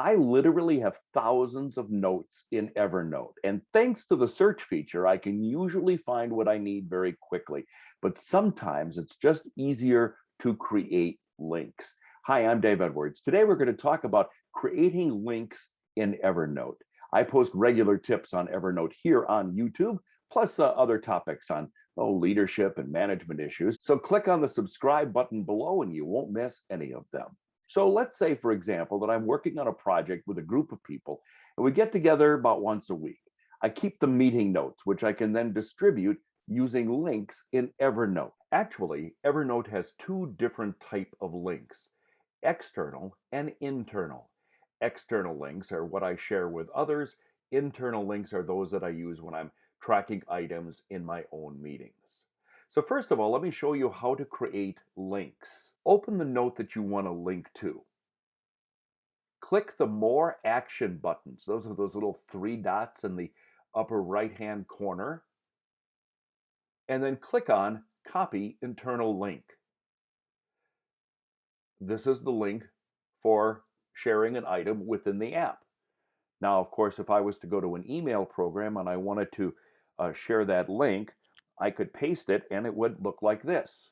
I literally have thousands of notes in Evernote, and thanks to the search feature, I can usually find what I need very quickly. But sometimes it's just easier to create links. Hi, I'm Dave Edwards. Today we're going to talk about creating links in Evernote. I post regular tips on Evernote here on YouTube, plus other topics on leadership and management issues. So click on the subscribe button below and you won't miss any of them. So let's say, for example, that I'm working on a project with a group of people and we get together about once a week. I keep the meeting notes, which I can then distribute using links in Evernote. Actually, Evernote has two different types of links, external and internal. External links are what I share with others. Internal links are those that I use when I'm tracking items in my own meetings. So first of all, let me show you how to create links. Open the note that you want to link to. Click the More Action buttons. Those are those little three dots in the upper right-hand corner. And then click on Copy Internal Link. This is the link for sharing an item within the app. Now, of course, if I was to go to an email program and I wanted to share that link, I could paste it and it would look like this.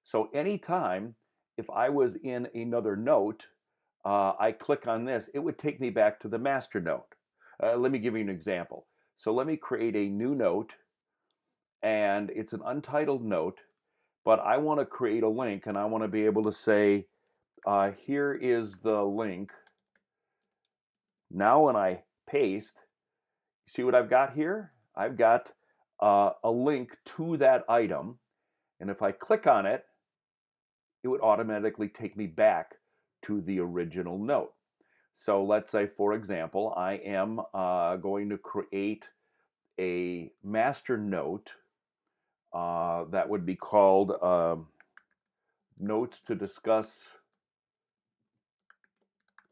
So anytime if I was in another note, I click on this, it would take me back to the master note. Let me give you an example. So let me create a new note, and it's an untitled note, but I want to create a link, and I want to be able to say, here is the link. Now when I paste, you see what I've got here? I've got a link to that item, and if I click on it, it would automatically take me back to the original note. So let's say, for example, I am going to create a master note that would be called Notes to Discuss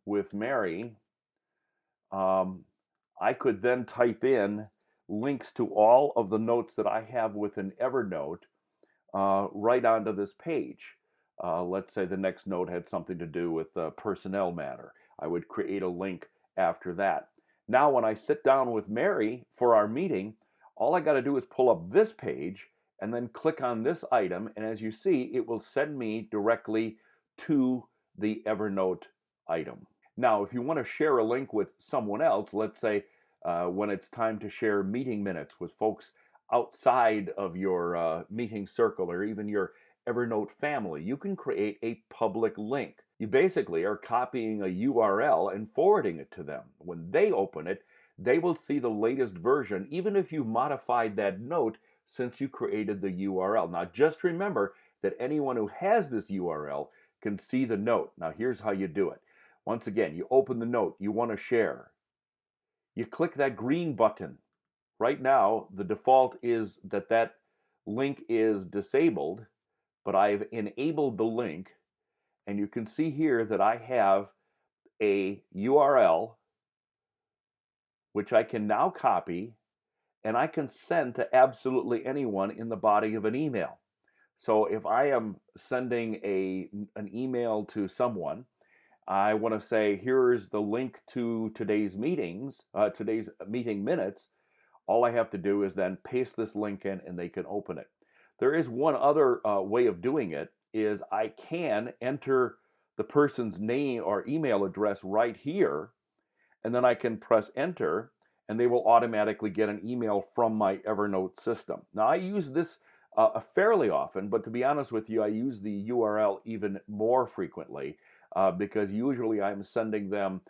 with Mary. I could then type in links to all of the notes that I have within Evernote right onto this page. Let's say the next note had something to do with a personnel matter. I would create a link after that. Now, when I sit down with Mary for our meeting, all I got to do is pull up this page and then click on this item. And as you see, it will send me directly to the Evernote item. Now, if you want to share a link with someone else, let's say when it's time to share meeting minutes with folks outside of your meeting circle or even your Evernote family, you can create a public link. You basically are copying a URL and forwarding it to them. When they open it, they will see the latest version, even if you modified that note since you created the URL. Now, just remember that anyone who has this URL can see the note. Now, here's how you do it. Once again, you open the note you want to share. You click that green button. Right now, the default is that link is disabled, but I've enabled the link, and you can see here that I have a URL which I can now copy and I can send to absolutely anyone in the body of an email. So if I am sending an email to someone, I want to say, here's the link to today's meeting minutes. All I have to do is then paste this link in and they can open it. There is one other way of doing it, is I can enter the person's name or email address right here, and then I can press enter, and they will automatically get an email from my Evernote system. Now, I use this fairly often, but to be honest with you, I use the URL even more frequently because usually I'm sending them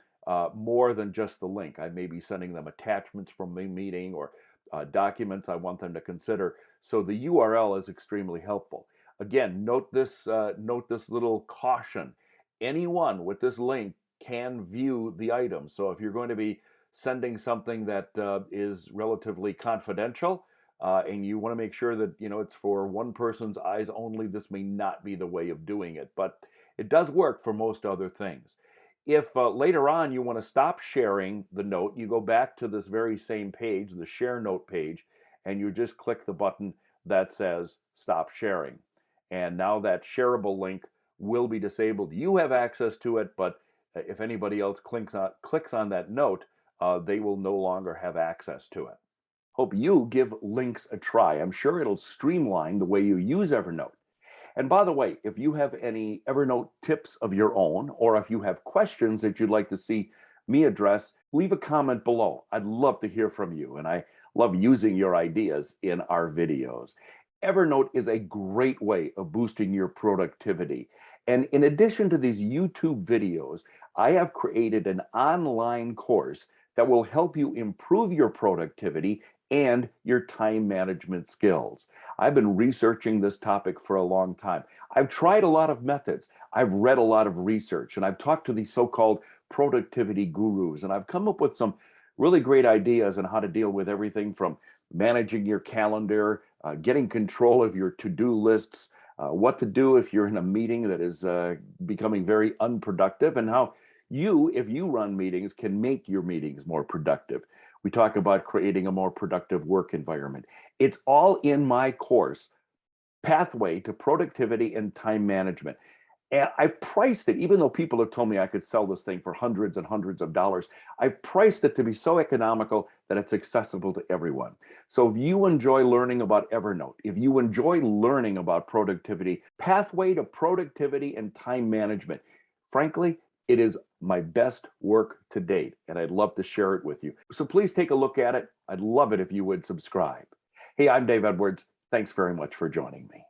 more than just the link. I may be sending them attachments from the meeting or documents I want them to consider. So the URL is extremely helpful. Again, note this little caution. Anyone with this link can view the item. So if you're going to be sending something that is relatively confidential and you want to make sure that it's for one person's eyes only, this may not be the way of doing it, but it does work for most other things. If later on you want to stop sharing the note, you go back to this very same page, the Share Note page, and you just click the button that says Stop Sharing. And now that shareable link will be disabled. You have access to it, but If anybody else clicks on that note, they will no longer have access to it. Hope you give links a try. I'm sure it'll streamline the way you use Evernote. And by the way, if you have any Evernote tips of your own, or if you have questions that you'd like to see me address, leave a comment below. I'd love to hear from you, and I love using your ideas in our videos. Evernote is a great way of boosting your productivity. And in addition to these YouTube videos, I have created an online course that will help you improve your productivity and your time management skills. I've been researching this topic for a long time. I've tried a lot of methods. I've read a lot of research, and I've talked to these so-called productivity gurus, and I've come up with some really great ideas on how to deal with everything from managing your calendar, getting control of your to-do lists, what to do if you're in a meeting that is becoming very unproductive, and how you, if you run meetings, can make your meetings more productive. We talk about creating a more productive work environment. It's all in my course, Pathway to Productivity and Time Management. And I priced it, even though people have told me I could sell this thing for hundreds and hundreds of dollars, I priced it to be so economical that it's accessible to everyone. So if you enjoy learning about Evernote, if you enjoy learning about productivity, Pathway to Productivity and Time Management, frankly, it is my best work to date, and I'd love to share it with you. So please take a look at it. I'd love it if you would subscribe. Hey, I'm Dave Edwards. Thanks very much for joining me.